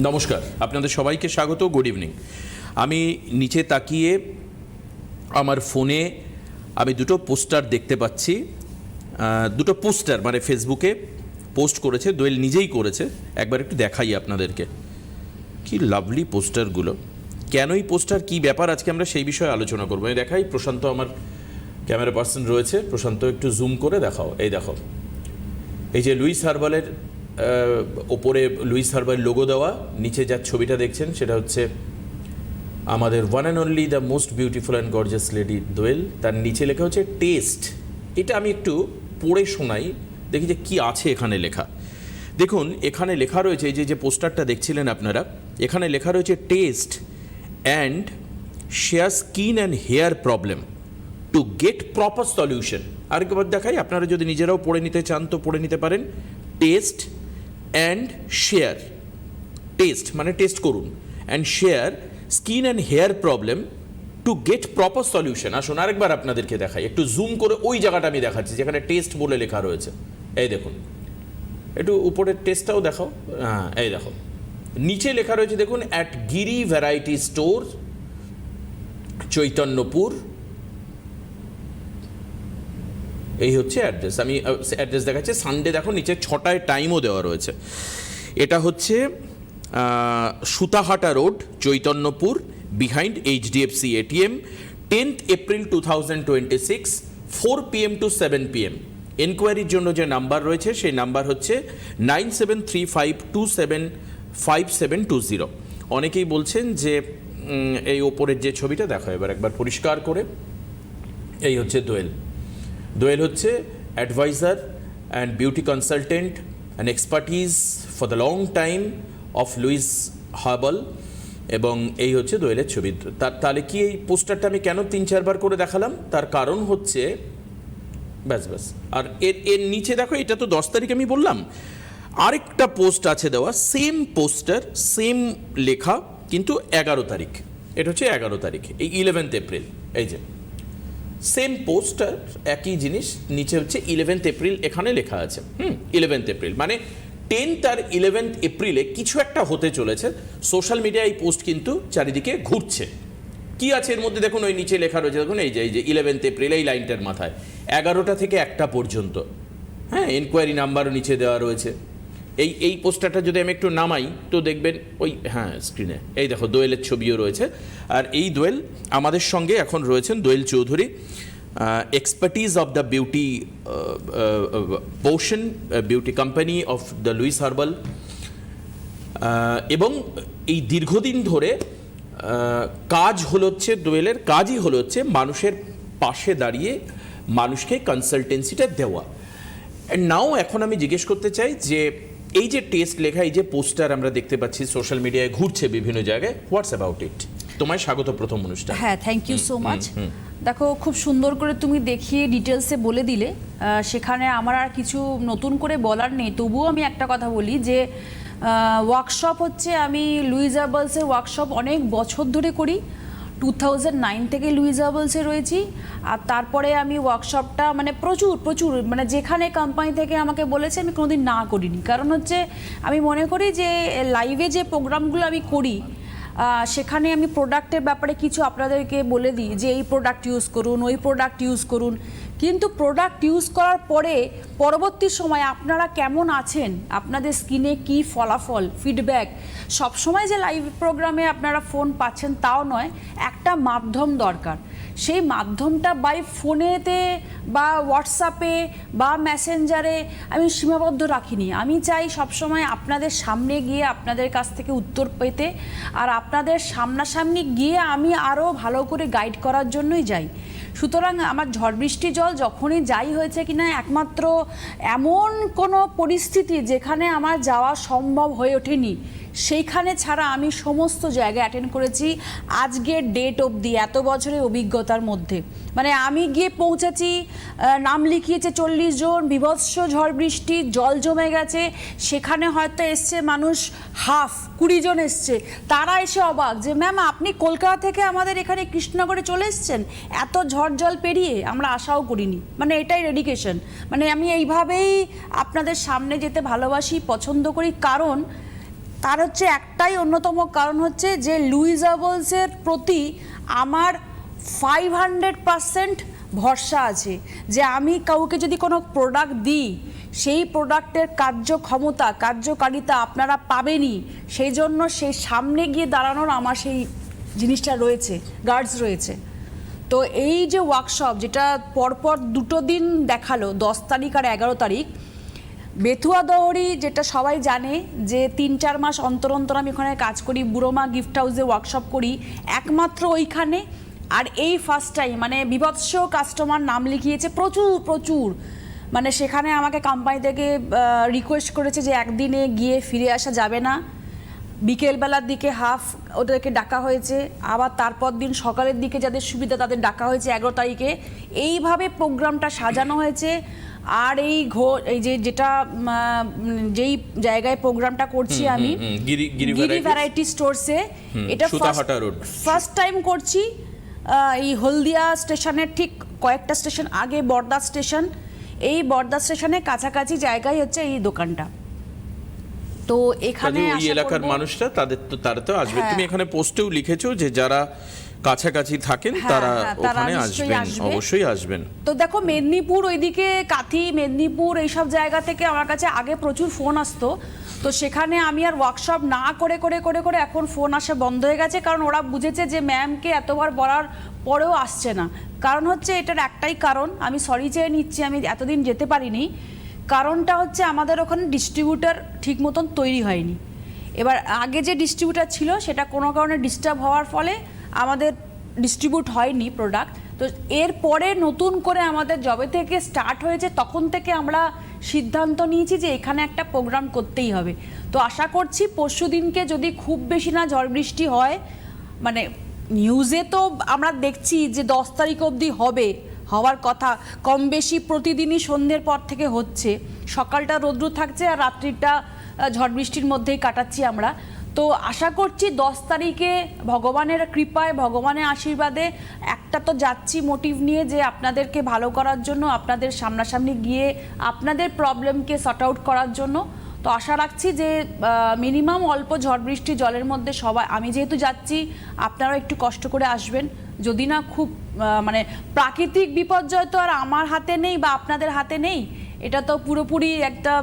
নমস্কার, আপনাদের সবাইকে স্বাগত। Good evening. আমি নিচে তাকিয়ে আমার ফোনে আমি দুটো পোস্টার দেখতে পাচ্ছি। দুটো পোস্টার মানে ফেসবুকে পোস্ট করেছে, দোয়েল নিজেই করেছে। একবার একটু দেখাই আপনাদেরকে। কি লাভলি পোস্টারগুলো, কেন এই পোস্টার, কী ব্যাপার, আজকে আমরা সেই বিষয়ে আলোচনা করবো। আমি দেখাই, প্রশান্ত আমার ক্যামেরা পার্সন রয়েছে, প্রশান্ত একটু জুম করে দেখাও। এই দেখো, এই যে লুইস হার্বালের ওপরে লুইস হার্বাল লোগো দেওয়া, নিচে যার ছবিটা দেখছেন সেটা হচ্ছে আমাদের one and only the most beautiful and gorgeous lady Doel. তার নিচে লেখা হচ্ছে টেস্ট। এটা আমি একটু পড়ে শোনাই, দেখি যে কী আছে এখানে লেখা। দেখুন, এখানে লেখা রয়েছে, এই যে পোস্টারটা দেখছিলেন আপনারা, এখানে লেখা রয়েছে test and share skin and hair problem to get proper solution. আরেকবার দেখাই, আপনারা যদি নিজেরাও পড়ে নিতে চান তো পড়ে নিতে পারেন। টেস্ট অ্যান্ড শেয়ার, টেস্ট মানে টেস্ট করুন, and share skin and hair problem to get proper solution. আসুন আরেকবার আপনাদেরকে দেখাই, একটু জুম করে ওই জায়গাটা আমি দেখাচ্ছি যেখানে টেস্ট বলে লেখা রয়েছে। এই দেখুন, একটু উপরের টেস্টটাও দেখাও। হ্যাঁ, এই দেখো, নিচে লেখা রয়েছে দেখুন, at Giri variety store, Chaitanyapur. এই হচ্ছে অ্যাড্রেস। আমি অ্যাড্রেস দেখাচ্ছি, সানডে দেখো, নিচে 6টায় টাইমও দেওয়া রয়েছে। এটা হচ্ছে Sutahata road, Chaitanyapur, behind HDFC ATM, 10th April 2026, 4 PM to 7 PM। এনকোয়ারির জন্য যে নাম্বার রয়েছে সেই নাম্বার হচ্ছে 9735275720। অনেকেই বলছেন যে এই ওপরের যে ছবিটা দেখো এবার একবার পরিষ্কার করে। এই হচ্ছে দোয়েল। দোয়েল হচ্ছে adviser and beauty consultant and expertise for the long time of Louis herbal, এবং এই হচ্ছে দোয়েলের ছবি। তাহলে কি এই পোস্টারটা আমি কেন 3-4 বার করে দেখালাম, তার কারণ হচ্ছে ব্যাস। আর এর নিচে দেখো, এটা তো 10 তারিখ আমি বললাম, আরেকটা পোস্ট আছে দেওয়া, সেম পোস্টার, সেম লেখা, কিন্তু 11 তারিখ। এটা হচ্ছে 11 তারিখ, এই 11th এপ্রিল। এই যে সেম পোস্টার, একই জিনিস, নিচে হচ্ছে 11th এপ্রিল এখানে লেখা আছে। 11th এপ্রিল মানে 10th আর 11th এপ্রিলে কিছু একটা হতে চলেছে। সোশ্যাল মিডিয়ায় এই পোস্ট কিন্তু চারিদিকে ঘুরছে। কি আছে এর মধ্যে দেখুন, ওই নিচে লেখা রয়েছে দেখুন, এই যে 11th এপ্রিল, এই লাইনটার মাথায় 11টা থেকে 1টা পর্যন্ত। হ্যাঁ, এনকোয়ারি নাম্বারও নিচে দেওয়া রয়েছে। এই পোস্টারটা যদি আমি একটু নামাই তো দেখবেন ওই, হ্যাঁ, স্ক্রিনে এই দেখো দোয়েলের ছবিও রয়েছে। আর এই দোয়েল আমাদের সঙ্গে এখন রয়েছেন Doyel Chowdhury, expertise of the beauty portion, beauty company of the Louis herbal. এবং এই দীর্ঘদিন ধরে কাজ হলো হচ্ছে, দোয়েলের কাজই হলো হচ্ছে মানুষের পাশে দাঁড়িয়ে মানুষকে কনসালটেন্সিটা দেওয়া। অ্যান্ড নাও এখন আমি জিজ্ঞেস করতে চাই যে এই যে টেস্ট লেখা, এই যে পোস্টার আমরা দেখতে পাচ্ছি সোশ্যাল মিডিয়ায় ঘুরছে বিভিন্ন জায়গায়, হোয়াটস অ্যাবাউট ইট? তোমায় স্বাগত প্রথম অনুষ্ঠান। হ্যাঁ, থ্যাংক ইউ সো মাচ। দেখো, খুব সুন্দর করে তুমি দেখিয়ে ডিটেলসে বলে দিলে, সেখানে আমার আর কিছু নতুন করে বলার নেই। তবুও আমি একটা কথা বলি যে ওয়ার্কশপ হচ্ছে, আমি লুইস হার্বালসের ওয়ার্কশপ অনেক বছর ধরে করি। 2009 থেকে লুইস হার্বালসে রয়েছি। আর তারপরে আমি ওয়ার্কশপটা মানে প্রচুর মানে যেখানে কোম্পানি থেকে আমাকে বলেছে আমি কোনোদিন না করিনি। কারণ হচ্ছে আমি মনে করি যে লাইভে যে প্রোগ্রামগুলো আমি করি সেখানে আমি প্রোডাক্টের ব্যাপারে কিছু আপনাদেরকে বলে দিই যে এই প্রোডাক্ট ইউজ করুন, ওই প্রোডাক্ট ইউজ করুন, কিন্তু প্রোডাক্ট ইউজ করার পরে পরবর্তী সময় আপনারা কেমন আছেন, আপনাদের স্কিনে কি ফলাফল, ফিডব্যাক, সবসময় যে লাইভ প্রোগ্রামে আপনারা ফোন পাচ্ছেন তাও নয়, একটা মাধ্যম দরকার। সেই মাধ্যমটা বাই ফোনেতে বা হোয়াটসঅ্যাপে বা মেসেঞ্জারে আমি সীমাবদ্ধ রাখিনি। আমি চাই সবসময় আপনাদের সামনে গিয়ে আপনাদের কাছ থেকে উত্তর পেতে, আর আপনাদের সামনাসামনি গিয়ে আমি আরও ভালো করে গাইড করার জন্যই যাই। সুতরাং আমার ঝড় বৃষ্টি জল যখনই যাই হয়েছে কিনা, একমাত্র এমন কোনো পরিস্থিতি যেখানে আমার যাওয়া সম্ভব হয়ে ওঠেনি, সেইখানে ছাড়া আমি সমস্ত জায়গায় অ্যাটেন্ড করেছি আজকের ডেট অবধি, এত বছরের অভিজ্ঞতার মধ্যে। মানে আমি গিয়ে পৌঁছেছি, নাম লিখিয়েছে 40 জন, বিভৎস ঝড় বৃষ্টি, জল জমে গেছে, সেখানে হয়তো এসছে মানুষ 20 জন এসছে। তারা এসে অবাক যে ম্যাম আপনি কলকাতা থেকে আমাদের এখানে কৃষ্ণনগরে চলে এসছেন, এত ঝড় জল পেরিয়ে, আমরা আশাও করিনি। মানে এটাই ডেডিকেশন। মানে আমি এইভাবেই আপনাদের সামনে যেতে ভালোবাসি, পছন্দ করি, কারণ তার হচ্ছে একটাই অন্যতম কারণ হচ্ছে যে লুইজাবলসের প্রতি আমার 500% ভরসা আছে যে আমি কাউকে যদি কোনো প্রোডাক্ট দিই সেই প্রোডাক্টের কার্যক্ষমতা কার্যকারিতা আপনারা পাবেনই, সেই জন্য সেই সামনে গিয়ে দাঁড়ানোর আমার সেই জিনিসটা রয়েছে, গার্ডস রয়েছে। তো এই যে ওয়ার্কশপ যেটা পরপর 2 দিন দেখালো, 10 তারিখ আর 11 তারিখ, বেথুয়া দহরি যেটা সবাই জানে যে 3-4 মাস অন্তর অন্তর আমি ওখানে কাজ করি, বুড়োমা গিফট হাউসে ওয়ার্কশপ করি একমাত্র ওইখানে। আর এই ফার্স্ট টাইম মানে বিভৎস কাস্টমার নাম লিখিয়েছে প্রচুর, মানে সেখানে আমাকে কোম্পানি থেকে রিকোয়েস্ট করেছে যে একদিনে গিয়ে ফিরে আসা যাবে না, বিকেলবেলার দিকে হাফ ওদেরকে ডাকা হয়েছে, আবার তারপর দিন সকালের দিকে যাদের সুবিধা তাদের ডাকা হয়েছে 11 তারিখে। এইভাবে প্রোগ্রামটা সাজানো হয়েছে। আর এই যেটা যেই জায়গায় প্রোগ্রামটা করছি আমি গিরি ভ্যারাইটি স্টোরসে, এটা ফার্স্ট টাইম করছি এই হলদিয়া স্টেশনের ঠিক কয়েকটা স্টেশন আগে বর্দা স্টেশন, এই বর্দা স্টেশনের কাছাকাছি জায়গায় হচ্ছে এই দোকানটা। তো এখানে এই এলাকার মানুষরা তারা তো আসবে। তুমি এখানে পোস্টেও লিখেছো যে যারা কাছাকাছি থাকেন তারা ওখানে আসবেন, অবশ্যই আসবেন। তো দেখো মেদিনীপুর ওইদিকে কাথি মেদিনীপুর এইসব জায়গা থেকে আমার কাছে আগে প্রচুর ফোন আসতো, তো সেখানে আমি আর ওয়ার্কশপ না করে করে করে করে এখন ফোন আসা বন্ধ হয়ে গেছে, কারণ ওরা বুঝেছে যে ম্যামকে এতবার বলার পরেও আসছে না। কারণ হচ্ছে এটার একটাই কারণ, আমি সরি চেয়ে নিচ্ছি আমি এতদিন যেতে পারিনি। কারণটা হচ্ছে আমাদের ওখানে ডিস্ট্রিবিউটার ঠিক মতন তৈরি হয়নি। এবার আগে যে ডিস্ট্রিবিউটার ছিল সেটা কোনো কারণে ডিস্টার্ব হওয়ার ফলে আমাদের ডিস্ট্রিবিউট হয়নি প্রোডাক্ট। তো এরপরে নতুন করে আমাদের যবে থেকে স্টার্ট হয়েছে তখন থেকে আমরা সিদ্ধান্ত নিয়েছি যে এখানে একটা প্রোগ্রাম করতেই হবে। তো আশা করছি পরশু দিনকে যদি খুব বেশি না ঝড় বৃষ্টি হয়, মানে নিউজে তো আমরা দেখছি যে 10 তারিখ অবধি হওয়ার কথা, কম বেশি প্রতিদিনই সন্ধ্যের পর থেকে হচ্ছে, সকালটা রৌদ্র থাকছে আর রাত্রিটা ঝড় বৃষ্টির মধ্যেই কাটাচ্ছি আমরা। তো আশা করছি 10 তারিখে ভগবানের কৃপায় ভগবানের আশীর্বাদে একটা তো যাচ্ছি মোটিভ নিয়ে যে আপনাদেরকে ভালো করার জন্য, আপনাদের সামনাসামনি গিয়ে আপনাদের প্রবলেমকে সর্ট আউট করার জন্য। তো আশা রাখছি যে মিনিমাম অল্প ঝড় বৃষ্টি জলের মধ্যে সবাই, আমি যেহেতু যাচ্ছি আপনারাও একটু কষ্ট করে আসবেন, যদি না খুব মানে প্রাকৃতিক বিপর্যয় তো আর আমার হাতে নেই বা আপনাদের হাতে নেই, এটা তো পুরোপুরি একটা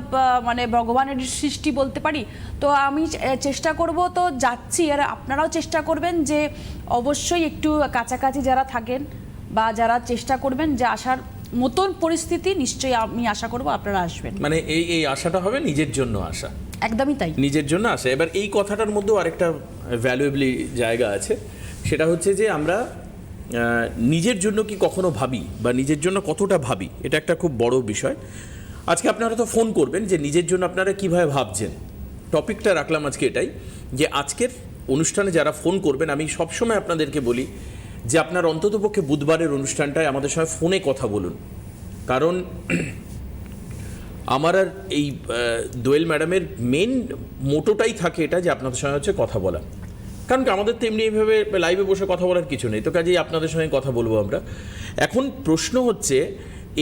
মানে ভগবানের সৃষ্টি বলতে পারি। তো আমি চেষ্টা করব, তো যাচ্ছি, আর আপনারাও চেষ্টা করবেন যে অবশ্যই একটু কাছাকাছি যারা থাকেন বা যারা চেষ্টা করবেন যে আসার মতন পরিস্থিতি, নিশ্চয়ই আমি আশা করব আপনারা আসবেন। মানে এই আশাটা হবে নিজের জন্য আসা, একদমই তাই, নিজের জন্য আসা। এবার এই কথাটার মধ্যেও আরেকটা ভ্যালুয়েবলি জায়গা আছে, সেটা হচ্ছে যে আমরা নিজের জন্য কি কখনো ভাবি বা নিজের জন্য কতটা ভাবি, এটা একটা খুব বড় বিষয়। আজকে আপনারা তো ফোন করবেন যে নিজের জন্য আপনারা কিভাবে ভাবছেন, টপিকটা রাখলাম আজকে এটাই, যে আজকের অনুষ্ঠানে যারা ফোন করবেন আমি সবসময় আপনাদেরকে বলি যে আপনার অন্ততপক্ষে বুধবারের অনুষ্ঠানটায় আমাদের সঙ্গে ফোনে কথা বলুন। কারণ আমার আর এই দোয়েল ম্যাডামের মেন মোটোটাই থাকে এটা যে আপনাদের সঙ্গে হচ্ছে কথা বলা, কারণ কি আমাদের তো এমনি এইভাবে লাইভে বসে কথা বলার কিছু নেই, তো কাজেই আপনাদের সঙ্গে কথা বলবো আমরা। এখন প্রশ্ন হচ্ছে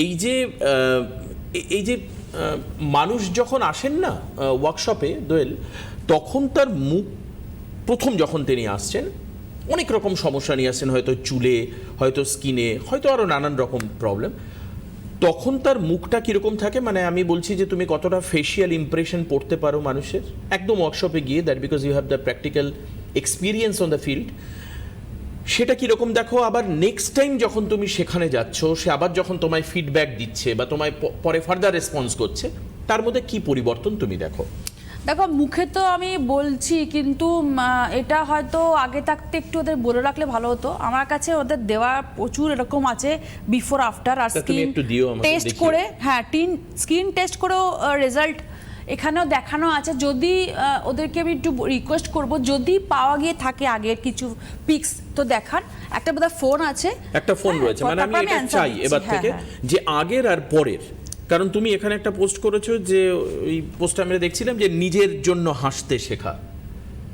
এই যে মানুষ যখন আসেন না ওয়ার্কশপে দোয়েল, তখন তার মুখ প্রথম যখন তিনি আসছেন অনেক রকম সমস্যা নিয়ে আসছেন, হয়তো চুলে, হয়তো স্কিনে, হয়তো আরও নানান রকম প্রবলেম। তখন তার মুখটা কীরকম থাকে, মানে আমি বলছি যে তুমি কতটা ফেশিয়াল ইমপ্রেশন পড়তে পারো মানুষের একদম ওয়ার্কশপে গিয়ে, that because you have the practical experience on the field, সেটা কীরকম দেখো। আবার নেক্সট টাইম যখন তুমি সেখানে যাচ্ছ, সে আবার যখন তোমায় ফিডব্যাক দিচ্ছে বা তোমায় পরে ফার্দার রেসপন্স করছে, তার মধ্যে কি পরিবর্তন তুমি দেখো? দেখো মুখে তো আমি বলছি, কিন্তু এটা হয়তো আগে থাকতে একটু ওদের বলে রাখলে ভালো হতো। আমার কাছে ওদের দেওয়া প্রচুর এরকম আছে বিফোর আফটার, আর স্কিন টেস্ট করে, হ্যাঁ স্কিন টেস্ট করেও রেজাল্ট এখানেও দেখানো আছে। যদি ওদেরকে আমি একটু রিকোয়েস্ট করব, যদি পাওয়া গিয়ে থাকে আগের কিছু পিক্স তো দেখান। একটা বোধহয় ফোন আছে, একটা ফোন রয়েছে, মানে আমি এটা চাই এবার থেকে যে আগের আর পরের, কারণ তুমি এখানে একটা পোস্ট করেছো যে ওই পোস্টটা আমরা দেখছিলাম যে নিজের জন্য হাসতে শেখা।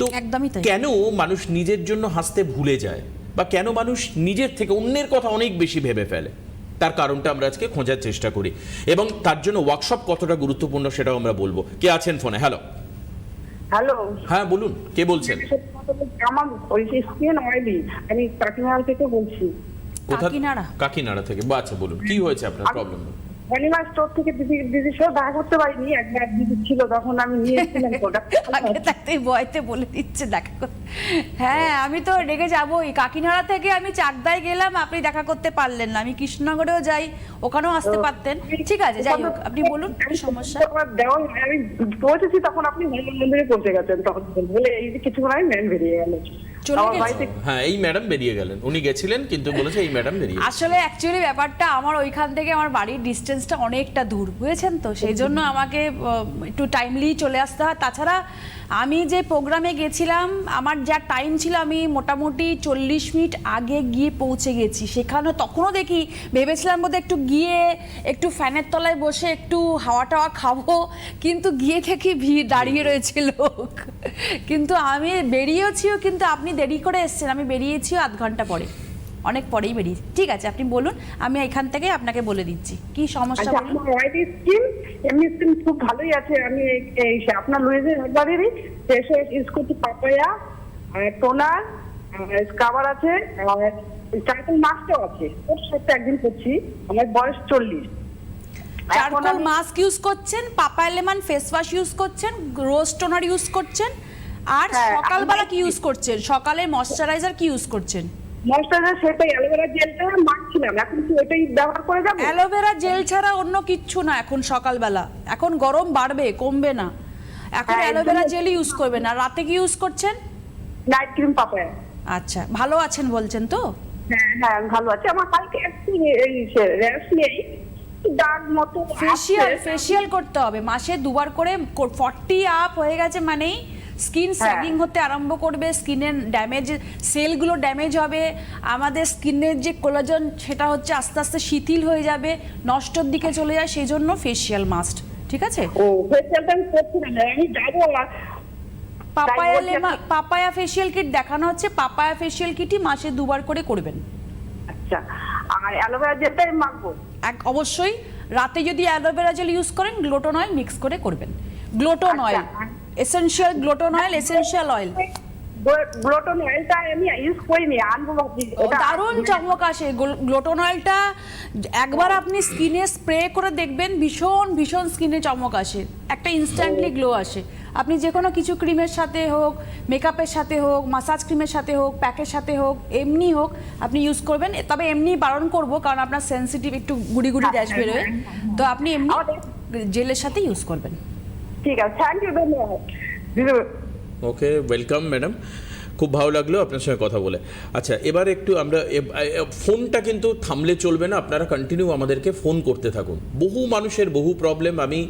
তো একদমই তাই, কেন মানুষ নিজের জন্য হাসতে ভুলে যায়, বা কেন মানুষ নিজের থেকে অন্যের কথা অনেক বেশি ভেবে ফেলে, তার কারণটা আমরা আজকে খোঁজার চেষ্টা করি, এবং তার জন্য ওয়ার্কশপ কতটা গুরুত্বপূর্ণ সেটাও আমরা বলবো। কে আছেন ফোনে? হ্যালো, হ্যালো, হ্যাঁ বলুন, কে বলছেন? আমার ওই স্কিন অয়েলি, আমি কাকিনাড়া থেকে বলছি। কাকিনাড়া? কাকিনাড়া থেকে। আচ্ছা বলুন, কি হয়েছে আপনার প্রবলেম? অ্যানিমাল স্টোর থেকে দিদির সাথে দেখা করতে পারিনি, একবার দিদি ছিল তখন আমি নিয়েছিলাম প্রোডাক্ট। আগে থাকতে ভয়তে বলে দিচ্ছে দেখা করতে। হ্যাঁ, আমি তো রেগে যাবোই। কাকিনাড়া থেকে আমি চাকদায় গেলাম, আপনি দেখা করতে পারলেন না। আমি কৃষ্ণনগরেও যাই, ওখানেও আসতে পারতেন। ঠিক আছে, যাই হোক, আপনি বলুন কি সমস্যা। দেওয়া আমি পৌঁছেছি তখন আপনি হনুমান মন্দিরে পৌঁছে গেছেন, তখন বলে এই যে কিছুক্ষণ আগে ম্যাম বেরিয়ে গেল। চলে আমার গেছে? বাড়িতে হ্যাঁ, এই ম্যাডাম বেরিয়ে গেলেন। উনি গেছিলেন কিন্তু বলেছে এই ম্যাডাম বেরিয়ে গেলেন। আসলে অ্যাকচুয়ালি ব্যাপারটা আমার ওইখান থেকে আমার বাড়ির ডিস্টেন্সটা অনেকটা দূর, বুঝেছেন তো, সেই জন্য আমাকে একটু টাইমলি চলে আসতে হয়। তাছাড়া আমি যে প্রোগ্রামে গেছিলাম, আমার যা টাইম ছিল, আমি মোটামুটি 40 মিনিট আগে গিয়ে পৌঁছে গেছি সেখানে। তখনও দেখি, ভেবেছিলাম বোধহয় একটু গিয়ে একটু ফ্যানের তলায় বসে একটু হাওয়া টাওয়া খাবো, কিন্তু গিয়ে দেখি ভিড় দাঁড়িয়ে রয়েছে লোক। কিন্তু আমি বেরিয়েছিও, কিন্তু আপনি দেরি করে এসেছেন, আমি বেরিয়েছিও আধ ঘন্টা পরে, অনেক পরেই বেরিয়েছি। ঠিক আছে, আপনি বলুন, আমি এখান থেকে আপনাকে বলে দিচ্ছি কি সমস্যা। আচ্ছা, বলুন। আমার হোয়াইট স্কিন, এমনি স্কিন খুব ভালোই আছে। আমি আপনার লুইজের হেয়ারবারেরই ফেসে ইউজ করছি পাপায়া, টোনার, স্ক্রাবার আছে, চারকোল মাস্কও আছে। ওর সাথে একদিন করছি, আমার বয়স 40। চারকোল মাস্ক ইউজ করছেন, পাপা এলেমান ফেস ওয়াশ ইউজ করছেন, রোজ টোনার ইউজ করছেন, আর হ্যাঁ, সকালবেলা কি ইউজ করছেন? সকালে ময়শ্চারাইজার কি ইউজ করছেন? ময়শ্চারাইজার সেটাই অ্যালোভেরা জেলটা মাখছিলাম, এখন কি ওটাই ব্যবহার করে যাবো? অ্যালোভেরা জেল ছাড়া অন্য কিচ্ছু না এখন সকালবেলা। এখন গরম বাড়বে, কমবে না। এখন হ্যাঁ, অ্যালোভেরা একদম। জেল ইউজ করবেন। আর রাতে কি ইউজ করছেন? Night cream papaya. আচ্ছা, ভালো আছেন বলছেন তো? হ্যাঁ হ্যাঁ, ভালো আছে। আমার কালকে একটু র্যাশ নেই, দাগ মতো ফেসিয়াল করতে হবে মাসে 2 বার করে। 40 আপ হয়ে গেছে মানেই স্কিন স্যাগিং হতে আরম্ভ করবে, স্কিনের ড্যামেজ, সেলগুলো ড্যামেজ হবে, আমাদের স্কিনের যে কোলাজেন সেটা হচ্ছে আস্তে আস্তে শিথিল হয়ে যাবে, নষ্টর দিকে চলে যায়। সেই জন্য ফেসিয়াল মাস্ট, ঠিক আছে? ও ফেসিয়ালটা আমি করছি না, আমি যাবো। পাপায়া ফেসিয়াল কিট দেখানো হচ্ছে, পাপায়া ফেসিয়াল কিটই মাসে 2 বার করে করবেন। আচ্ছা, আর অ্যালোভেরা জেলটাই মাখবো? অবশ্যই। রাতে যদি অ্যালোভেরা জেল ইউজ করেন, গ্লুটোন অয়েল মিক্স করে করবেন। গ্লুটোন অয়েল, এসেনশিয়াল গ্লুটোন অয়েল, এসেনশিয়াল অয়েল। গ্লুটোন অয়েলটা আমি ইউজ করিনি, আনবো ভাবছি। দারুণ চমক আসে গ্লুটোন অয়েলটা। একবার আপনি স্কিনে স্প্রে করে দেখবেন, ভীষণ ভীষণ স্কিনে চমক আসে, একটা ইনস্ট্যান্টলি গ্লো আসে। আপনি যে কোনো কিছু ক্রিমের সাথে হোক, মেকআপের সাথে হোক, মাসাজ ক্রিমের সাথে হোক, প্যাকের সাথে হোক, এমনি হোক, আপনি ইউজ করবেন। তবে এমনি বারণ করব, কারণ আপনার সেনসিটিভ, একটু গুড়ি গুড়ি র্যাশ বেরোয়, তো আপনি এমনি জেলের সাথে ইউজ করবেন। ঠিক আছে, থ্যাংক ইউ, ধন্যবাদ। ওকে, ওয়েলকাম ম্যাডাম, খুব ভালো লাগলো আপনার সঙ্গে কথা বলে। আচ্ছা, এবার একটু আমরা ফোনটা কিন্তু থামলে চলবে না, আপনারা কন্টিনিউ আমাদেরকে ফোন করতে থাকুন। বহু মানুষের বহু প্রবলেম। আমি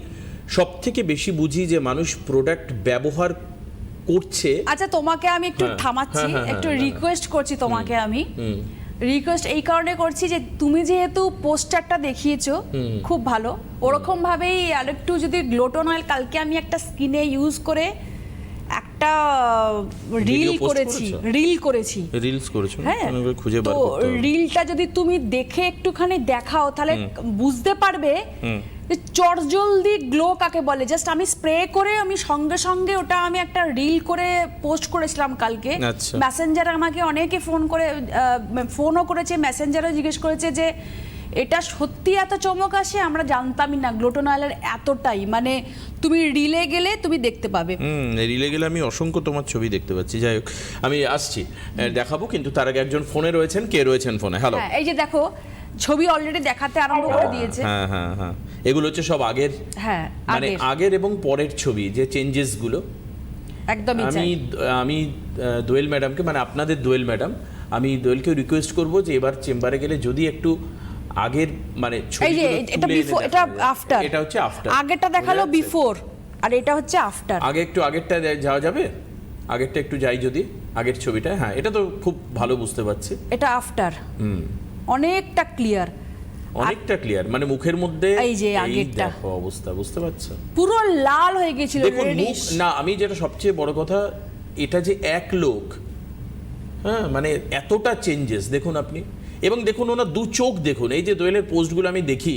সব থেকে বেশি বুঝি যে মানুষ প্রোডাক্ট ব্যবহার করছে। আচ্ছা, তোমাকে আমি একটু থামাচ্ছি, একটু রিকোয়েস্ট করছি তোমাকে। আমি রিকোয়েস্ট এই কারণে করছি যে তুমি যেহেতু পোস্টারটা দেখিয়েছো খুব ভালো, ওরকম ভাবেই আরেকটু যদি গ্লুটোন অয়েল, কালকে আমি একটা স্কিনে ইউজ করে একটা রিল করেছি। রিলস করেছো? হ্যাঁ, খুঁজে বার তো করতে হবে। রিলটা যদি তুমি দেখে একটুখানি দেখাও, তাহলে বুঝতে পারবে যে চটজলদি গ্লো কাকে বলে। জাস্ট আমি স্প্রে করে আমি সঙ্গে সঙ্গে ওটা আমি একটা রিল করে পোস্ট করেছিলাম কালকে। আচ্ছা। মেসেঞ্জারে আমাকে অনেকে ফোনও করেছে, মেসেঞ্জারেও জিজ্ঞেস করেছে যে এটা সত্যি এত চমক আসে, আমরা জানতামই না গ্লুটোন অয়েলের এতটাই। মানে তুমি রিলে গেলে তুমি দেখতে পাবে। রিলে গেলে আমি অসংখ্য তোমার ছবি দেখতে পাচ্ছি। যাই হোক, আমি আসছি, দেখাবো, কিন্তু তার আগে একজন ফোনে রয়েছেন। কে রয়েছেন ফোনে? হ্যালো। এই যে দেখো, ছবি অলরেডি দেখাতে আরম্ভ করে দিয়েছে। হ্যাঁ হ্যাঁ হ্যাঁ, এগুলো হচ্ছে সব আগের, হ্যাঁ মানে আগের এবং পরের ছবি, যে চেঞ্জেস গুলো। একদমই আমি দোয়েল ম্যাডামকে, মানে আপনাদের দোয়েল ম্যাডাম, আমি দোয়েলকে রিকোয়েস্ট করব যে এবার চেম্বারে গেলে যদি একটু আগের, মানে এটা বিফোর, এটা আফটার। এটা হচ্ছে আফটার। আগেরটা দেখালো বিফোর, আর এটা হচ্ছে আফটার। আগে একটু আগেরটা যাওয়া যাবে? আগেরটা একটু যাই যদি, আগের ছবিটা। হ্যাঁ, এটা তো খুব ভালো বুঝতে পারছি। এটা আফটার, অনেকটা ক্লিয়ার, মানে মুখের মধ্যে এই যে আগেরটা দেখো অবস্থা, বুঝতে পারছো? পুরো লাল হয়ে গিয়েছিল। দেখুন মুখ না, আমি যেটা সবচেয়ে বড় কথা, এটা যে এক লোক, হ্যাঁ, মানে এতটা চেঞ্জেস দেখুন আপনি। এবং দেখুন ওনার 2 চোখ দেখুন, এই যে দোয়েলের পোস্টগুলো আমি দেখি,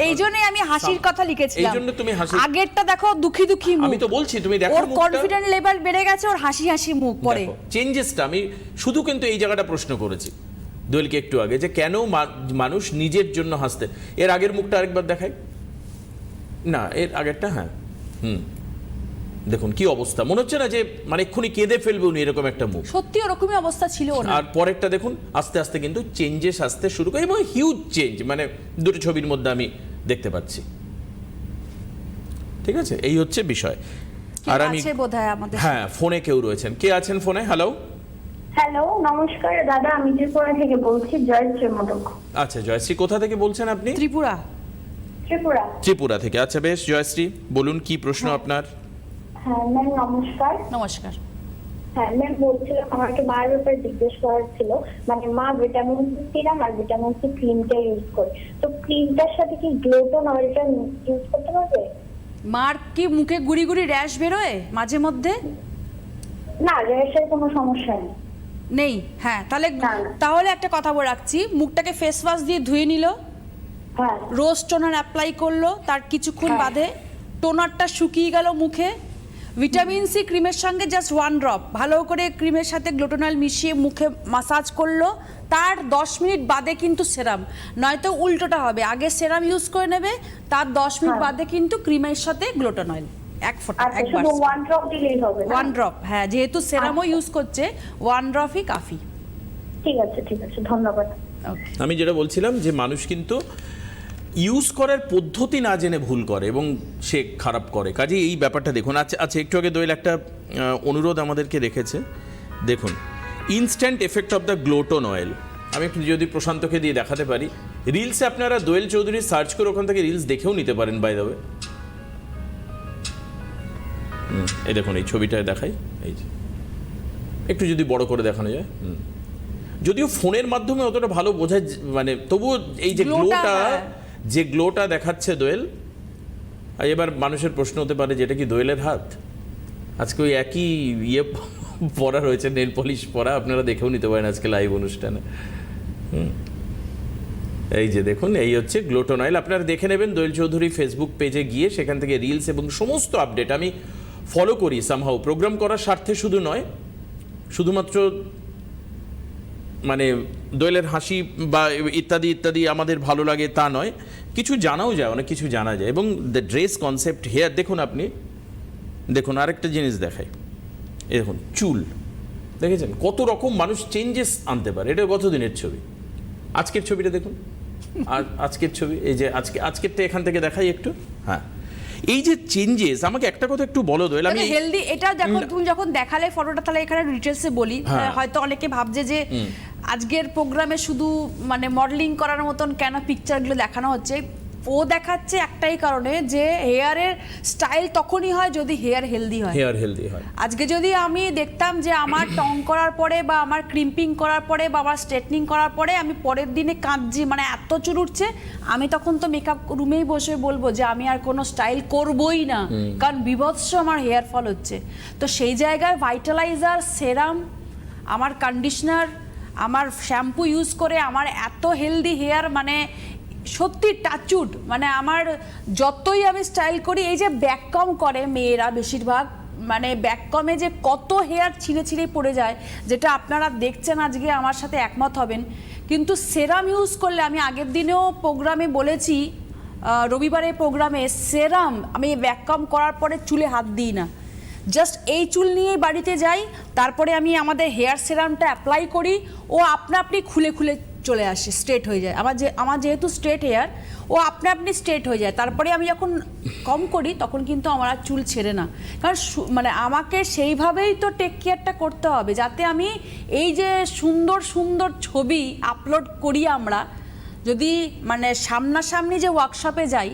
এই জন্যই আমি হাসির কথা লিখেছিলাম। এই জন্য তুমি হাসি, আগেরটা দেখো দুঃখী দুঃখী মুখ। আমি তো বলছি তুমি দেখো ওর কনফিডেন্ট লেভেল বেড়ে গেছে, ওর হাসি হাসি মুখ পড়ে। চেঞ্জেসটা আমি শুধু কিন্তু এই জায়গাটা প্রশ্ন করেছি দোয়েলকে একটু আগে, যে কেন মানুষ নিজের জন্য হাসতে। এর আগের মুখটা আরেকবার দেখাই না, এর আগেরটা, হ্যাঁ, দেখুন কি অবস্থা, মনে হচ্ছে না যে মানে এক্ষুনি কেঁদে ফেলবে উনি, এরকম একটা মুখ। সত্যি ওরকমই অবস্থা ছিল ওর। আর পরেরটা দেখুন, আস্তে আস্তে কিন্তু চেঞ্জেস আসতে শুরু করে, এবং হিউজ চেঞ্জ মানে দুটো ছবির মধ্যে আমি দেখতে পাচ্ছি। ঠিক আছে, এই হচ্ছে বিষয়। আর আমি বোধহয় আমাদের, হ্যাঁ, ফোনে কেউ রয়েছেন, কে আছেন ফোনে? হ্যালো হ্যালো, নমস্কার দাদা, আমি ত্রিপুরা থেকে বলছি, জয়শ্রী মোদক। আচ্ছা জয়শ্রী, কোথা থেকে বলছেন আপনি? ত্রিপুরা। ত্রিপুরা। ত্রিপুরা থেকে, আচ্ছা বেশ জয়শ্রী, বলুন কি প্রশ্ন আপনার? হ্যাঁ ম্যাম, নমস্কার। নমস্কার। হ্যাঁ ম্যাম, বলছিলাম আমাকে মায়ের ব্যাপারে জিজ্ঞেস করার ছিল। মানে মা ভিটামিন সি সিরাম আর ভিটামিন সি ক্রিমটা ইউজ করে, তো ক্রিমটার সাথে কি গ্লুটোন অয়েলটা ইউজ করতে পারবে? মার কি মুখে গুড়ি গুড়ি র্যাশ বেরোয় মাঝে মধ্যে? না, র্যাশের কোনো সমস্যা নেই। নেই? হ্যাঁ, তাহলে তাহলে একটা কথা বলে রাখছি, মুখটাকে ফেস ওয়াশ দিয়ে ধুয়ে নিল, হ্যাঁ, রোজ টোনার অ্যাপ্লাই করলো, তার কিছুক্ষণ হ্যাঁ। বাদে টোনারটা শুকিয়ে গেল মুখে, ভিটামিন সি ক্রিমের সঙ্গে জাস্ট 1 ড্রপ ভালো করে ক্রিমের সাথে গ্লুটোনাল মিশিয়ে মুখে মাসাজ করলো, তার 10 মিনিট বাদে কিন্তু সেরাম, নয়তো উল্টোটা হবে, আগে সেরাম ইউজ করে নেবে, তার 10 মিনিট হ্যাঁ। বাদে কিন্তু ক্রিমের সাথে গ্লুটোনয়েল এক ফোঁটা, আচ্ছা, একবার শুধু 1 ড্রপ দিলেই হবে না? 1 ড্রপ, হ্যাঁ, যেহেতু সেরামও ইউজ করছে 1 ড্রপই কাফি। ঠিক আছে, ঠিক আছে, ধন্যবাদ। ওকে। আমি যেটা বলছিলাম যে মানুষ কিন্তু ইউজ করার পদ্ধতি না জেনে ভুল করে এবং সে খারাপ করে, কাজে এই ব্যাপারটা দেখুন। আচ্ছা আচ্ছা, একটু আগে দোয়েল একটা অনুরোধ আমাদেরকে রেখেছে, দেখুন ইনস্ট্যান্ট এফেক্ট অফ দ্য গ্লুটোন অয়েল। আমি একটু যদি প্রশান্তকে দিয়ে দেখাতে পারি, রিলসে আপনারা দোয়েল চৌধুরী সার্চ করে ওখান থেকে রিলস দেখেও নিতে পারেন, বাই দ্য ওয়ে। এই দেখুন, এই ছবিটায় দেখাই, এই যে একটু যদি বড় করে দেখানো যায়, যদিও ফোনের মাধ্যমে অতটা ভালো বোঝা মানে, তবুও এই যে গ্লোটা, যে গ্লোটা দেখাচ্ছে দোয়েল, আর এবার মানুষের প্রশ্ন হতে পারে যেটা কি দোয়েলের হাত? আজকে ওই একই ইয়ে পরা রয়েছে, নেল পলিশ পরা, আপনারা দেখেও নিতে পারেন আজকে লাইভ অনুষ্ঠানে। এই যে দেখুন, এই হচ্ছে গ্লুটোন অয়েল, আপনারা দেখে নেবেন দোয়েল চৌধুরী ফেসবুক পেজে গিয়ে, সেখান থেকে রিলস এবং সমস্ত আপডেট আমি ফলো করি সামহাউ, প্রোগ্রাম করার স্বার্থে শুধু নয়, শুধুমাত্র মানে দোয়েলের হাসি বা ইত্যাদি ইত্যাদি আমাদের ভালো লাগে তা নয়, কিছু জানাও যায়, অনেক কিছু জানা যায়। এবং দ্য ড্রেস কনসেপ্ট হেয়ার, দেখুন আপনি দেখুন, আরেকটা জিনিস দেখায়, এই দেখুন চুল, দেখেছেন কত রকম মানুষ চেঞ্জেস আনতে পারে। এটা কত দিনের ছবি, আজকের ছবিটা দেখুন, আর আজকের ছবি, এই যে আজকেরটা এখান থেকে দেখাই একটু। হ্যাঁ, এই যে চেঞ্জেস, আমাকে একটা কথা একটু বলো দোয়েল, আমি হেলদি, এটা যখন তুমি যখন দেখালে ফটোটা, তাহলে এখানে ডিটেলসে বলি, হয়তো অনেকে ভাবছে যে আজকের প্রোগ্রামে শুধু মানে মডেলিং করার মতন কেন পিকচারগুলো দেখানো হচ্ছে। ও দেখাচ্ছে একটাই কারণে, যে হেয়ারের স্টাইল তখনই হয় যদি হেয়ার হেলদি হয়। হেয়ার হেলদি হয়। আজকে যদি আমি দেখতাম যে আমার টং করার পরে বা আমার ক্রিম্পিং করার পরে বা আমার স্ট্রেটনিং করার পরে আমি পরের দিনে কাঁদছি, মানে এত চুল উঠছে, আমি তখন তো মেকআপ রুমেই বসে বলবো যে আমি আর কোনো স্টাইল করবই না, কারণ বিভৎস আমার হেয়ার ফল হচ্ছে। তো সেই জায়গায় ভাইটালাইজার, সেরাম, আমার কন্ডিশনার, আমার শ্যাম্পু ইউজ করে আমার এত হেলদি হেয়ার, মানে সত্যি টাচুড, মানে আমার যতই আমি স্টাইল করি, এই যে ব্যাককম করে মেয়েরা বেশিরভাগ, মানে ব্যাককমে যে কত হেয়ার ছিঁড়ে ছিঁড়ে পড়ে যায়, যেটা আপনারা দেখছেন, আজকে আমার সাথে একমত হবেন। কিন্তু সেরাম ইউজ করলে, আমি আগের দিনেও প্রোগ্রামে বলেছি, রবিবারের প্রোগ্রামে, সেরাম আমি ব্যাককম করার পরে চুলে হাত দিই না, জাস্ট এই চুল নিয়েই বাড়িতে যাই, তারপরে আমি আমাদের হেয়ার সেরামটা অ্যাপ্লাই করি, ও আপনা আপনি খুলে খুলে চলে আসে, স্ট্রেট হয়ে যায়। আমার যেহেতু স্ট্রেট হেয়ার, ও আপনা আপনি স্ট্রেট হয়ে যায়। তারপরে আমি যখন কম করি তখন কিন্তু আমার আর চুল ছেড়ে না, কারণ মানে আমাকে সেইভাবেই তো টেক কেয়ারটা করতে হবে, যাতে আমি এই যে সুন্দর সুন্দর ছবি আপলোড করি, আমরা যদি মানে সামনাসামনি যে ওয়ার্কশপে যাই,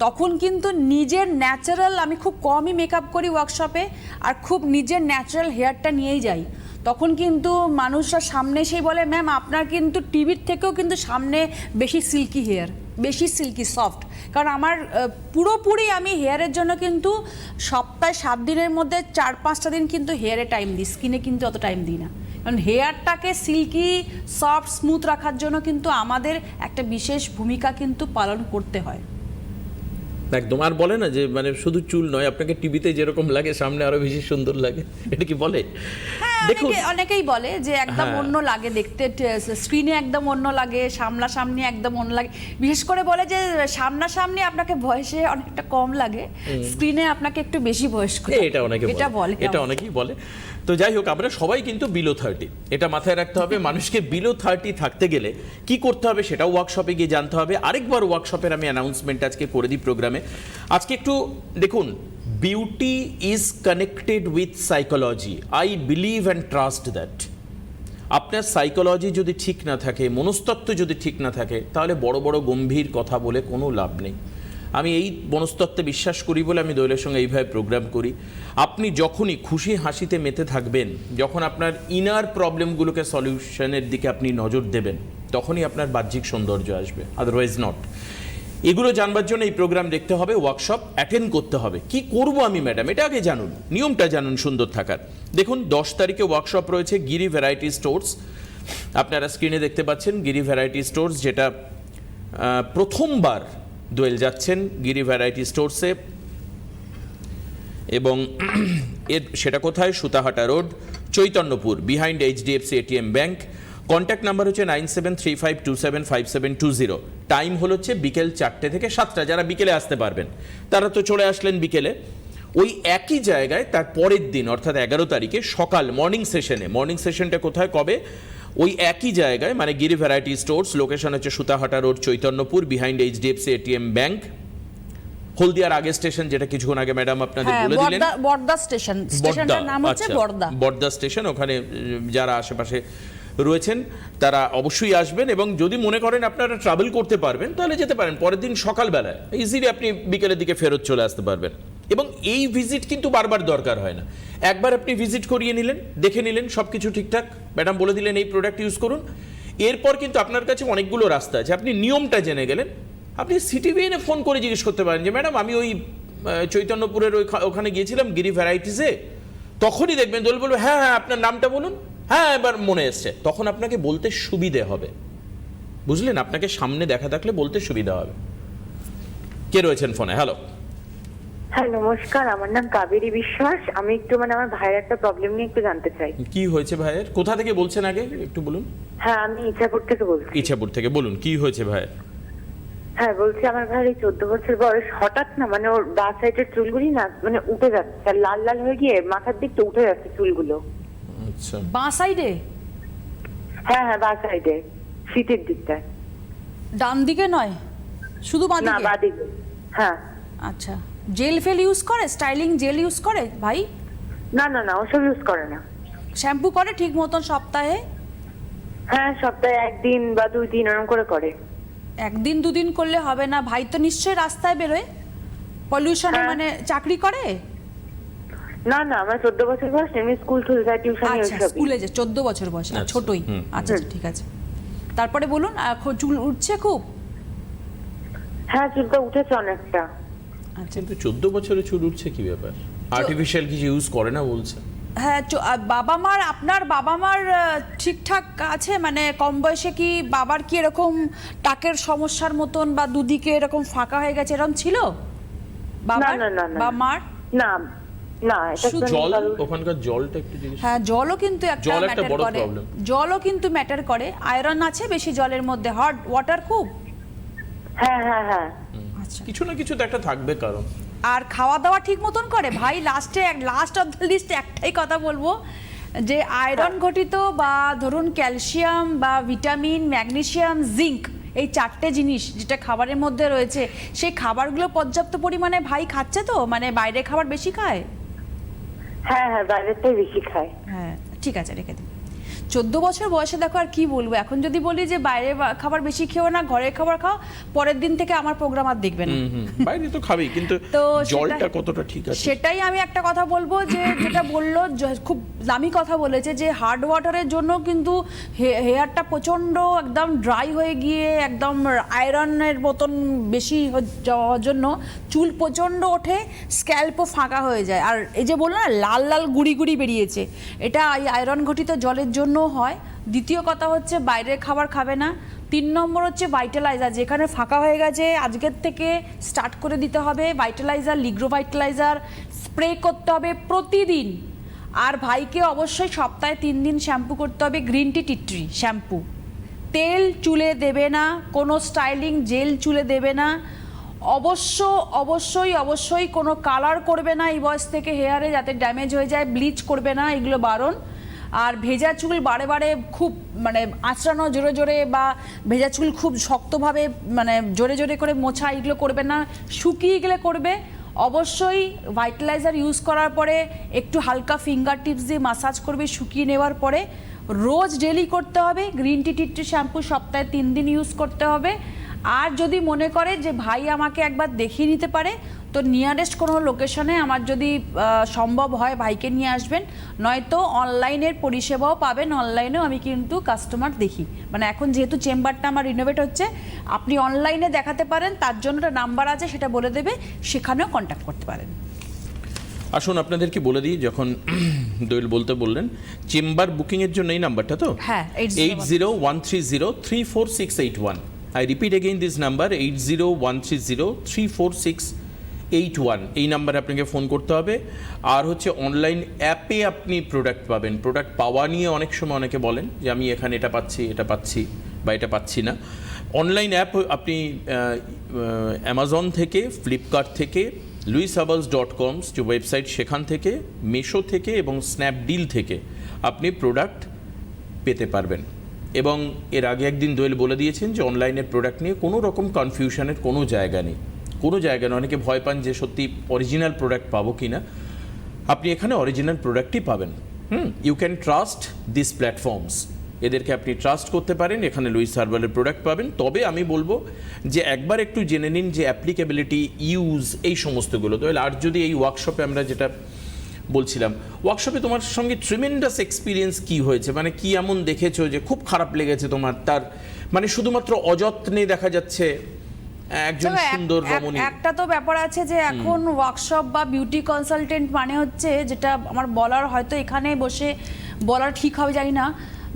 তখন কিন্তু নিজের ন্যাচারাল, আমি খুব কমই মেকআপ করি ওয়ার্কশপে, আর খুব নিজের ন্যাচারাল হেয়ারটা নিয়েই যাই, তখন কিন্তু মানুষরা সামনে এসেই বলে, ম্যাম আপনার কিন্তু টিভির থেকেও কিন্তু সামনে বেশি সিল্কি হেয়ার, বেশি সিল্কি সফট। কারণ আমার পুরোপুরি আমি হেয়ারের জন্য কিন্তু সপ্তাহে 7 দিনের মধ্যে 4-5টা দিন কিন্তু হেয়ারে টাইম দিই, স্কিনে কিন্তু অত টাইম দিই না। কারণ হেয়ারটাকে সিল্কি সফট স্মুথ রাখার জন্য কিন্তু আমাদের একটা বিশেষ ভূমিকা কিন্তু পালন করতে হয়। একদম। আর বলে না যে মানে শুধু চুল নয়, আপনাকে টিভিতে যেরকম লাগে সামনে আরো বেশি সুন্দর লাগে, এটা কি বলে? দেখুন অনেকেই বলে যে একদম হ্যাঁ। অন্য লাগে দেখতে, স্ক্রিনে একদম অন্য লাগে, সামনাসামনি একদম অন্য লাগে। বিশেষ করে বলে যে সামনাসামনি আপনাকে বয়সে অনেকটা কম লাগে, স্ক্রিনে আপনাকে একটু বেশি বয়স্ক লাগে। এটা অনেকে এটা বলে, এটা অনেকেই বলে। তো যাই হোক, আমরা সবাই কিন্তু বিলো 30, এটা মাথায় রাখতে হবে। মানুষকে বিলো 30 থাকতে গেলে কি করতে হবে সেটাও ওয়ার্কশপে গিয়ে জানতে হবে। আরেকবার ওয়ার্কশপের আমি অ্যানাউন্সমেন্ট আজকে করে দিই প্রোগ্রামে। আজকে একটু দেখুন, beauty is connected with psychology, I believe and trust that. আপনার সাইকোলজি যদি ঠিক না থাকে, মনস্তত্ত্ব যদি ঠিক না থাকে, তাহলে বড় বড় গম্ভীর কথা বলে কোনো লাভ নেই। আমি এই মনস্তত্ত্বে বিশ্বাস করি বলে আমি দোয়েলের সঙ্গে এইভাবে প্রোগ্রাম করি। আপনি যখনই খুশি হাসিতে মেতে থাকবেন, যখন আপনার ইনার প্রবলেমগুলোকে সলিউশনের দিকে আপনি নজর দেবেন, তখনই আপনার বাহ্যিক সৌন্দর্য আসবে, আদারওয়াইজ নট। এগুলো জানবার জন্য এই প্রোগ্রাম দেখতে হবে, ওয়ার্কশপ অ্যাটেন্ড করতে হবে। কি করব আমি ম্যাডাম, এটা আগে জানুন, নিয়মটা জানুন সুন্দর থাকার। দেখুন 10 তারিখে ওয়ার্কশপ রয়েছে গিরি ভ্যারাইটি স্টোর্স, আপনারা স্ক্রিনে দেখতে পাচ্ছেন গিরি ভ্যারাইটি স্টোর্স, যেটা প্রথমবার দোয়েল যাচ্ছেন গিরি ভ্যারাইটি স্টোর্সে। এবং সেটা কোথায়? Sutahata road, Chaitanyapur, behind HDFC ATM bank. Contact number হচ্ছে 9735275720। টাইম হলো হচ্ছে বিকেল 4টে থেকে 7টা। যারা বিকেলে আসতে পারবেন তারা তো চলে আসলেন বিকেলে। ওই একই জায়গায় তার পরের দিন অর্থাৎ 11 তারিখে সকাল মর্নিং সেশনে, মর্নিং সেশনটা কোথায় কবে? ওই একই জায়গায়, মানে গিরি ভ্যারাইটি স্টোর্স, লোকেশন হচ্ছে Sutahata road, Chaitanyapur, behind HDFC ATM bank, হলদিয়ার আগে স্টেশন, যেটা কিছুক্ষণ আগে ম্যাডাম আপনাদের বলে দিলেন। বর্দা স্টেশন, স্টেশনটার নাম হচ্ছে বর্দা। বর্দা স্টেশন। ওখানে যারা আশেপাশে রয়েছেন তারা অবশ্যই আসবেন, এবং যদি মনে করেন আপনারা ট্রাভেল করতে পারবেন তাহলে যেতে পারেন পরের দিন সকালবেলায়, ইজিলি আপনি বিকেলের দিকে ফেরত চলে আসতে পারবেন। এবং এই ভিজিট কিন্তু বারবার দরকার হয় না, একবার আপনি ভিজিট করিয়ে নিলেন, দেখে নিলেন সব কিছু ঠিকঠাক, ম্যাডাম বলে দিলেন এই প্রোডাক্ট ইউজ করুন। এরপর কিন্তু আপনার কাছে অনেকগুলো রাস্তা আছে, আপনি নিয়মটা জেনে গেলেন। আপনি সিটিভিএনে ফোন করে জিজ্ঞেস করতে পারেন যে ম্যাডাম আমি ওই চৈতন্যপুরের ওখানে গিয়েছিলাম গিরি ভ্যারাইটিসে, তখনই দেখবেন দোল বলবে হ্যাঁ হ্যাঁ আপনার নামটা বলুন, হ্যাঁ এবার মনে এসছে, তখন আপনাকে বলতে সুবিধে হবে, বুঝলেন? আপনাকে সামনে দেখা থাকলে বলতে সুবিধা হবে। কে রয়েছেন ফোনে? হ্যালো। হ্যাঁ নমস্কার, আমার নাম কাবেরী বিশ্বাস। আমি একটু আমার ভাইয়ের একটা প্রবলেম নিয়ে একটু জানতে চাই। কি হয়েছে ভাইয়ের? কোথা থেকে বলছেন আগে একটু বলুন। হ্যাঁ আমি ইচ্ছাপুর থেকে বলছি। ইচ্ছাপুর থেকে বলুন, কি হয়েছে ভাইয়ের? হ্যাঁ বলছি, আমার ভাইয়ের এই 14 বছর বয়স, হঠাৎ না ওর বা সাইডের চুলগুলি না উঠে যাচ্ছে, আর লাল লাল হয়ে গিয়ে মাথার দিকটা উঠে যাচ্ছে চুলগুলো। আচ্ছা, বাঁ সাইডে? হ্যাঁ হ্যাঁ, বা সাইডে, শীতের দিকটায়। ডান দিকে নয়, শুধু বাঁ না, দিকে? বা দিকে। হ্যাঁ। আচ্ছা, জেল ফেল ইউজ করে, স্টাইলিং জেল ইউজ করে ভাই? না না না, ওসব ইউজ করে না। শ্যাম্পু করে ঠিক মতন সপ্তাহে? হ্যাঁ সপ্তাহে 1 দিন বা 2 দিন এরকম করে। 1 দিন 2 দিন করলে হবে না ভাই, তো নিশ্চয়ই রাস্তায় বেরোয়, পলিউশনে চাকরি করে? না না, আমার 14 বছর বয়স, এমনি স্কুল টুল যায়, টিউশন আচ্ছা, স্কুলে যে 14 বছর বয়স, আচ্ছা, ছোটই। আচ্ছা ঠিক আছে, তারপরে বলুন। চুল উঠছে খুব? হ্যাঁ চুলটা উঠেছে অনেকটা। আচ্ছা, কিন্তু 14 বছরে চুল উঠছে কি ব্যাপার? আর্টিফিশিয়াল কিছু ইউজ করে না বলছে? হ্যাঁ, বাবা মার, আপনার বাবা মার ঠিকঠাক আছে? কম বয়সে কি বাবার কি এরকম টাকের সমস্যার মতন বা দুদিকে এরকম ফাঁকা হয়ে গেছে, এরকম ছিল বাবার বা মার? না না, এটা জল, ওখানকার জলটা একটু জিজ্ঞেস। হ্যাঁ, জলও কিন্তু একটা জল একটা ম্যাটার বড় করে, প্রবলেম। জলও কিন্তু ম্যাটার করে। আয়রন আছে বেশি জলের মধ্যে, হট ওয়াটার খুব? হ্যাঁ হ্যাঁ হ্যাঁ। আচ্ছা, কিছু না কিছু তো একটা থাকবে কারণ। আর খাওয়া দাওয়া ঠিক মতন করে ভাই? লাস্ট অফ দ্য লিস্ট একটাই কথা বলবো, যে আয়রন ঘটিত বা ধরুন ক্যালসিয়াম বা ভিটামিন, ম্যাগনেসিয়াম, জিঙ্ক, এই 4টে জিনিস যেটা খাবারের মধ্যে রয়েছে, সেই খাবারগুলো পর্যাপ্ত পরিমাণে ভাই খাচ্ছে তো? বাইরে খাবার বেশি খায়? হ্যাঁ হ্যাঁ, বাইরেরটাই বেশি খায়। হ্যাঁ ঠিক আছে, রেখে দিন। 14 বছর বয়সে দেখো, আর কি বলবো এখন, যদি বলি যে বাইরে খাবার বেশি খেও না, ঘরের খাবার খাও, পরের দিন থেকে আমার প্রোগ্রাম আর দেখবে না। বাইরে তো খাবেই, কিন্তু জলটা কতটা ঠিক আছে সেটাই আমি একটা কথা বলবো, যে যেটা বললো খুব দামি কথা বলেছে, যে হার্ড ওয়াটারের জন্য কিন্তু হেয়ারটা প্রচন্ড একদম ড্রাই হয়ে গিয়ে একদম আয়রনের মতন বেশি যাওয়ার জন্য চুল প্রচন্ড ওঠে, স্ক্যাল্পও ফাঁকা হয়ে যায়। আর এই যে বললো না লাল লাল গুড়ি গুড়ি বেরিয়েছে, এটা এই আয়রন ঘটিত জলের জন্য হয়। দ্বিতীয় কথা হচ্ছে বাইরের খাবার খাবে না, 3 নম্বর হচ্ছে ভাইটালাইজার, যেখানে ফাঁকা হয়ে গেছে আজকের থেকে স্টার্ট করে দিতে হবে। ভাইটালাইজার, লিগ্রো ভাইটালাইজার স্প্রে করতে হবে প্রতিদিন। আর ভাইকে অবশ্যই সপ্তাহে 3 দিন শ্যাম্পু করতে হবে, গ্রিন টি টিট্রি শ্যাম্পু। তেল চুলে দেবে না, কোনো স্টাইলিং জেল চুলে দেবে না, অবশ্যই কোনো কালার করবে না এই বয়স থেকে হেয়ারে, যাতে ড্যামেজ হয়ে যায়, ব্লিচ করবে না, এগুলো বারণ। আর ভেজা চুল বারে বারে খুব মানে আঁচড়ানো জোরে জোরে, বা ভেজা চুল খুব শক্তভাবে মানে জোরে জোরে করে মোছা, এগুলো করবে না, শুকিয়ে গেলে করবে। অবশ্যই ভাইটালাইজার ইউজ করার পরে একটু হালকা ফিঙ্গার টিপস দিয়ে মাসাজ করবে শুকিয়ে নেওয়ার পরে। রোজ ডেলি করতে হবে। গ্রিন টি টিট্রি শ্যাম্পু সপ্তাহে 3 দিন ইউজ করতে হবে। আর যদি মনে করে যে ভাই আমাকে একবার দেখিয়ে নিতে পারে, তো নিয়ারেস্ট কোনো লোকেশনে আমার যদি সম্ভব হয় ভাইকে নিয়ে আসবেন, নয়তো অনলাইনের পরিষেবাও পাবেন। অনলাইনেও আমি কিন্তু কাস্টমার দেখি, মানে এখন যেহেতু চেম্বারটা আমার রিনোভেট হচ্ছে, আপনি অনলাইনে দেখাতে পারেন, তার জন্য একটা নাম্বার আছে সেটা বলে দেবে, সেখানেও কন্ট্যাক্ট করতে পারেন। আসুন আপনাদেরকে বলে দিই, যখন দোয়েল বলতে বললেন চেম্বার বুকিংয়ের জন্য এই নাম্বারটা তো, হ্যাঁ, 8013034681। I repeat again this number, 8013034681। এই নাম্বারে আপনাকে ফোন করতে হবে। আর হচ্ছে অনলাইন অ্যাপে আপনি প্রোডাক্ট পাবেন। প্রোডাক্ট পাওয়া নিয়ে অনেক সময় অনেকে বলেন যে আমি এখানে এটা পাচ্ছি বা এটা পাচ্ছি না। অনলাইন অ্যাপ আপনি অ্যামাজন থেকে, ফ্লিপকার্ট থেকে, luishabals.com যে ওয়েবসাইট, সেখান থেকে, মেশো থেকে এবং স্ন্যাপডিল থেকে আপনি প্রোডাক্ট পেতে পারবেন। এবং এর আগে একদিন দোয়েল বলে দিয়েছেন যে অনলাইনের প্রোডাক্ট নিয়ে কোনো রকম কনফিউশনের কোনো জায়গা নেই। অনেকে ভয় পান যে সত্যি অরিজিনাল প্রোডাক্ট পাবো কি না। আপনি এখানে অরিজিনাল প্রোডাক্টই পাবেন। You can trust this platforms. এদেরকে আপনি ট্রাস্ট করতে পারেন। এখানে লুইস হার্বালের প্রোডাক্ট পাবেন। তবে আমি বলবো যে একবার একটু জেনে নিন যে অ্যাপ্লিকেবিলিটি, ইউজ, এই সমস্তগুলো। দোয়েল, আর যদি এই ওয়ার্কশপে আমরা যেটা বলছিলাম, ওয়ার্কশপে তোমার সঙ্গে ট্রিমেন্ডাস এক্সপিরিয়েন্স কি হয়েছে, মানে কি এমন দেখেছো যে খুব খারাপ লেগেছে তোমার? তার মানে শুধুমাত্র অযত্নে দেখা যাচ্ছে একজন সুন্দর রমণী। একটা তো ব্যাপার আছে যে এখন ওয়ার্কশপ বা বিউটি কনসালটেন্ট মানে হচ্ছে, যেটা আমার বলার হয়তো এখানে বসে বলা ঠিক হবে জানি না,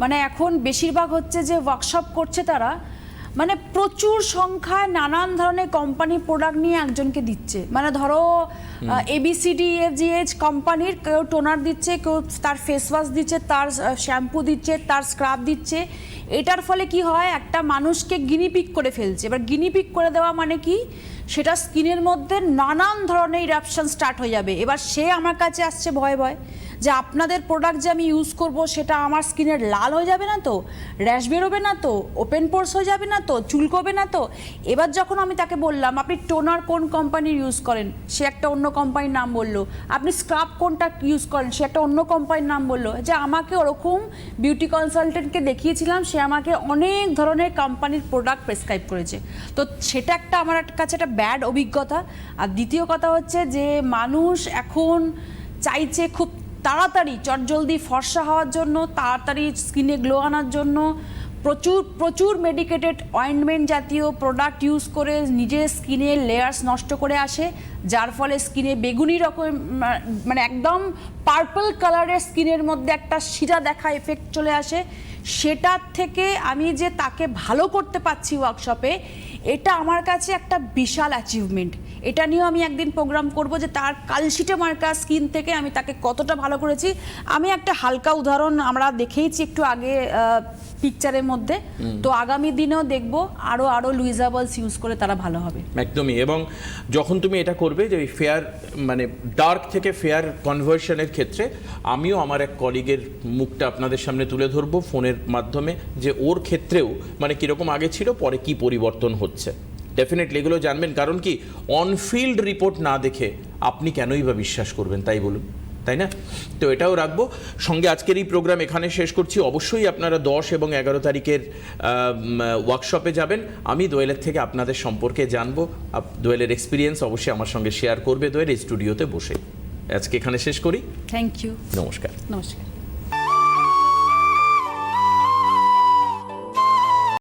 মানে এখন বেশিরভাগ হচ্ছে যে ওয়ার্কশপ করছে তারা, মানে প্রচুর সংখ্যায় নানান ধরনের কোম্পানি প্রোডাক্ট নিয়ে একজনকে দিচ্ছে। মানে ধরো ABCDEFGH কোম্পানির কেউ টোনার দিচ্ছে, কেউ তার ফেস ওয়াশ দিচ্ছে, তার শ্যাম্পু দিচ্ছে, তার স্ক্রাব দিচ্ছে। এটার ফলে কি হয়, একটা মানুষকে গিনিপিক করে ফেলছে। এবার গিনিপিক করে দেওয়া মানে কি, সেটা স্কিনের মধ্যে নানান ধরনের ইরাপশন স্টার্ট হয়ে যাবে। এবার সে আমার কাছে আসছে ভয় যে আপনাদের প্রোডাক্ট যে আমি ইউজ করব সেটা আমার স্কিনের লাল হয়ে যাবে না তো, র্যাশ বেরোবে না তো, ওপেন পোর্স হয়ে যাবে না তো, চুলকোবে না তো। এবার যখন আমি তাকে বললাম আপনি টোনার কোন কোম্পানির ইউজ করেন, সে একটা অন্য কোম্পানির নাম বললো। আপনি স্ক্রাব কোনটা ইউজ করেন, সে একটা অন্য কোম্পানির নাম বললো। যে আমাকে ওরকম বিউটি কনসালটেন্টকে দেখিয়েছিলাম, সে আমাকে অনেক ধরনের কোম্পানির প্রোডাক্ট প্রেসক্রাইব করেছে। তো সেটা একটা আমার কাছে একটা ব্যাড অভিজ্ঞতা। আর দ্বিতীয় কথা হচ্ছে যে মানুষ এখন চাইছে খুব তাড়াতাড়ি চটজলদি ফর্সা হওয়ার জন্য, তাড়াতাড়ি স্কিনে গ্লো আনার জন্য প্রচুর মেডিকেটেড অয়েন্টমেন্ট জাতীয় প্রোডাক্ট ইউজ করে নিজের স্কিনের লেয়ার্স নষ্ট করে আসে, যার ফলে স্কিনে বেগুনি রকম মানে একদম পার্পল কালারের স্কিনের মধ্যে একটা শিরা দেখা এফেক্ট চলে আসে। সেটার থেকে আমি যে তাকে ভালো করতে পারছি ওয়ার্কশপে, এটা আমার কাছে একটা বিশাল অ্যাচিভমেন্ট। এটা নিয়েও আমি একদিন প্রোগ্রাম করব যে তার কালশিটে মার্কা স্কিন থেকে আমি তাকে কতটা ভালো করেছি। আমি একটা হালকা উদাহরণ আমরা দেখেইছি একটু আগে পিকচারের মধ্যে, তো আগামী দিনেও দেখব আরো লুইস হার্বালস ইউজ করে তারা ভালো হবে। একদমই। এবং যখন তুমি এটা করবে যে ফেয়ার মানে ডার্ক থেকে ফেয়ার কনভার্সনের ক্ষেত্রে, আমিও আমার এক কলিগের মুখটা আপনাদের সামনে তুলে ধরবো ফোনের মাধ্যমে, যে ওর ক্ষেত্রেও মানে কীরকম আগে ছিল, পরে কি পরিবর্তন হচ্ছে। ডেফিনেটলি এগুলো জানবেন, কারণ কি অনফিল্ড রিপোর্ট না দেখে আপনি কেনই বা বিশ্বাস করবেন, তাই বলুন, তাই না? তো এটাও রাখবো সঙ্গে। আজকের এই প্রোগ্রাম এখানে শেষ করছি। অবশ্যই আপনারা 10 এবং 11 তারিখের ওয়ার্কশপে যাবেন। আমি দোয়েলের থেকে আপনাদের সম্পর্কে জানবো, দোয়েলের এক্সপিরিয়েন্স অবশ্যই আমার সঙ্গে শেয়ার করবে দোয়েল এই স্টুডিওতে বসে। আজকে এখানে শেষ করি। Thank you. নমস্কার। নমস্কার।